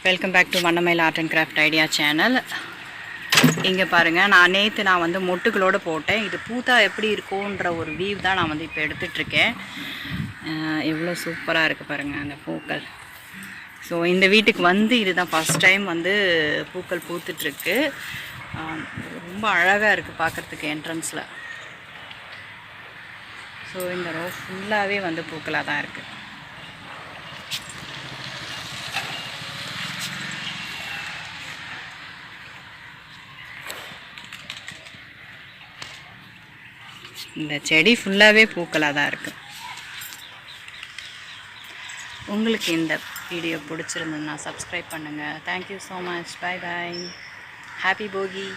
Welcome back to Vannamayil art and craft idea channel. இங்கே பாருங்கள், நான் வந்து மொட்டுகளோடு போட்டேன். இது பூத்தா எப்படி இருக்கும்ன்ற ஒரு வியூ தான் நான் வந்து இப்போ எடுத்துகிட்ருக்கேன். எவ்வளோ சூப்பராக இருக்குது பாருங்கள் அந்த பூக்கள். ஸோ இந்த வீட்டுக்கு வந்து இதுதான் ஃபஸ்ட் டைம் வந்து பூக்கள் பூத்துட்ருக்கு. ரொம்ப அழகாக இருக்குது பார்க்குறதுக்கு என்ட்ரன்ஸில். ஸோ இந்த ரோ ஃபுல்லாகவே வந்து பூக்களாக தான் இருக்குது. இந்த செடி ஃபுல்லாகவே பூக்களாக தான் இருக்குது. உங்களுக்கு இந்த வீடியோ பிடிச்சிருந்ததுன்னா சப்ஸ்கிரைப் பண்ணுங்கள். Thank you so much. Bye bye. Happy போகி.